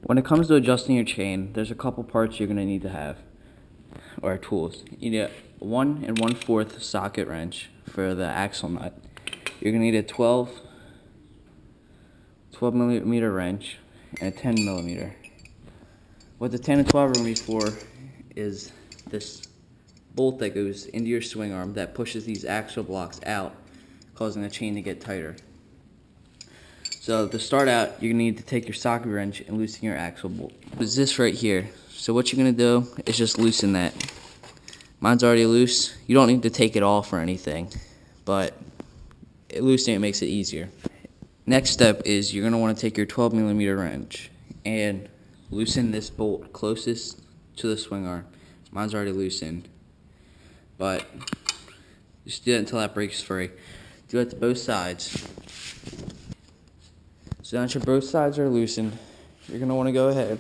When it comes to adjusting your chain, there's a couple parts you're going to need to have, or tools. You need a 1 1/4 socket wrench for the axle nut. You're going to need a 12 millimeter wrench and a 10 millimeter. What the 10 and 12 are going to be for is this bolt that goes into your swing arm that pushes these axle blocks out, causing the chain to get tighter. So to start out, you're going to need to take your socket wrench and loosen your axle bolt. It's this right here. So what you're going to do is just loosen that. Mine's already loose. You don't need to take it off or anything, but loosening it makes it easier. Next step is you're going to want to take your 12 millimeter wrench and loosen this bolt closest to the swing arm. Mine's already loosened, but just do that until that breaks free. Do that to both sides. So now that both sides are loosened, you're going to want to go ahead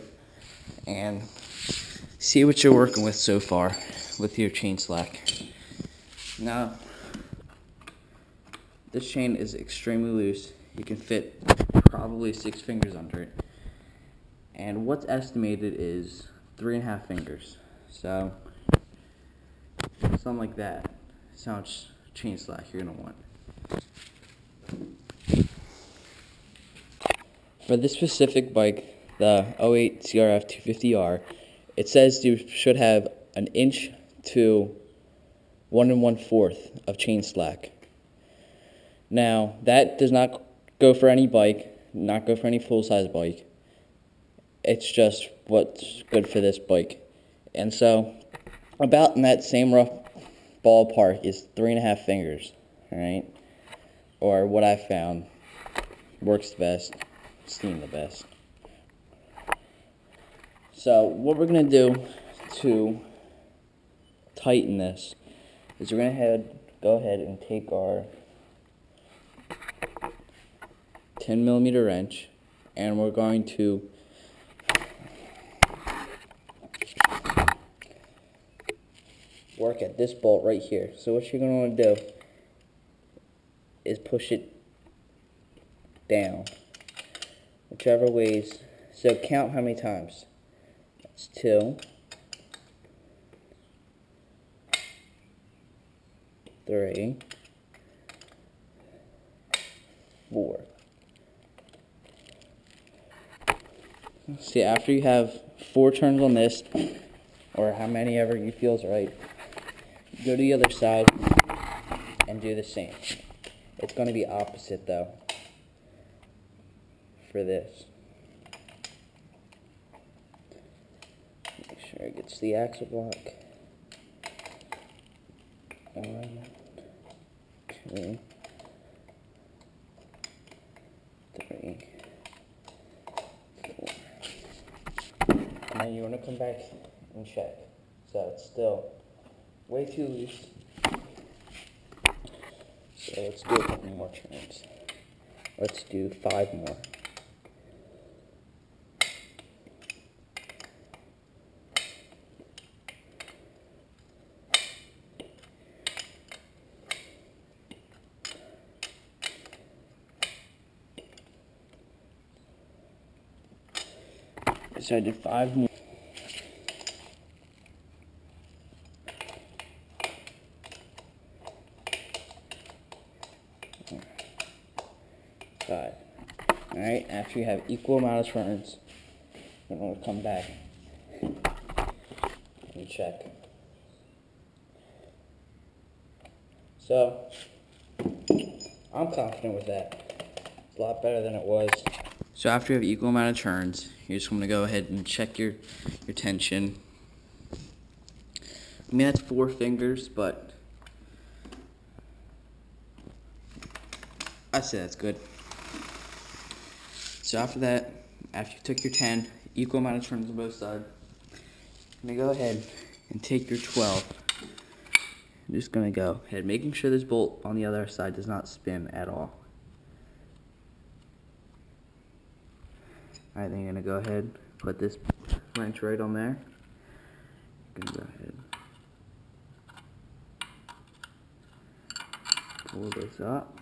and see what you're working with so far with your chain slack. Now, this chain is extremely loose. You can fit probably 6 fingers under it. And what's estimated is 3.5 fingers. So, something like that. That's how much chain slack you're going to want. For this specific bike, the 08 CRF 250R, it says you should have 1 inch to 1 1/4 of chain slack. Now, that does not go for any bike, not go for any full-size bike. It's just what's good for this bike. And so, about in that same rough ballpark is 3.5 fingers, alright? Or what I found works the best. Steam the best. So what we're going to do to tighten this is we're going to go ahead and take our 10 millimeter wrench and we're going to work at this bolt right here. So what you're going to want to do is push it down whichever ways. So count how many times. That's 2, 3, 4. See, after you have 4 turns on this, or how many ever you feel is right, go to the other side and do the same. It's going to be opposite though for this. Make sure it gets the axle block. 1, 2, 3, 4. And then you want to come back and check. So it's still way too loose. So let's do a couple more turns. Let's do 5 more. So I did 5 more. Five. Alright, after you have equal amount of turns, you're going to come back and check. So, I'm confident with that. It's a lot better than it was. So after you have equal amount of turns, you just want to go ahead and check your tension. I mean, that's 4 fingers, but I say that's good. So after that, after you took your 10, equal amount of turns on both sides, I'm going to go ahead and take your 12. I'm just going to go ahead, making sure this bolt on the other side does not spin at all. Alright, then you're going to go ahead, put this wrench right on there. You're going to go ahead, pull this up.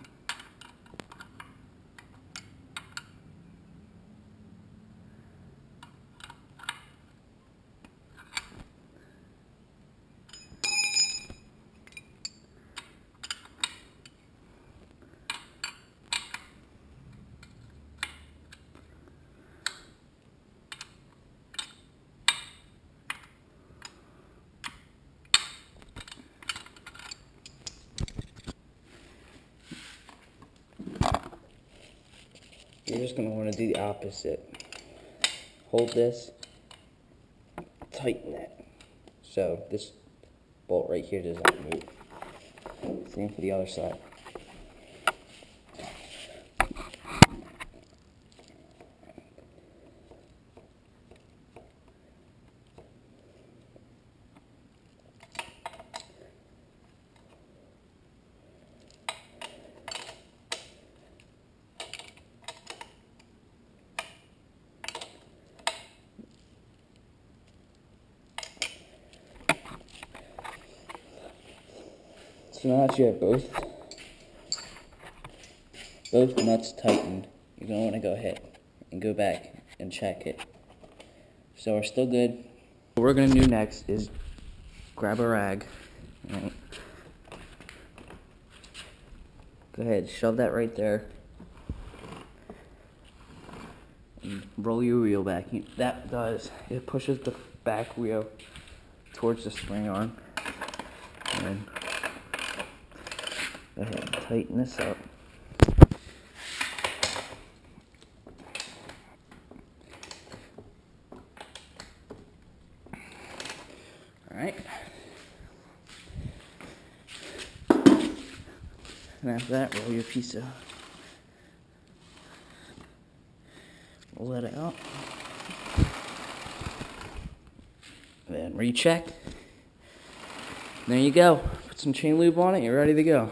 you're just going to want to do the opposite. Hold this, tighten it, so this bolt right here does not move. Same for the other side. So now that you have both nuts tightened, you're going to want to go ahead and go back and check it. So we're still good. What we're going to do next is grab a rag. Right. Go ahead, shove that right there. And roll your wheel back. It pushes the back wheel towards the spring arm. And then go ahead and tighten this up. Alright. And after that, roll your piece of, roll that out. Then recheck. There you go. Put some chain lube on it, you're ready to go.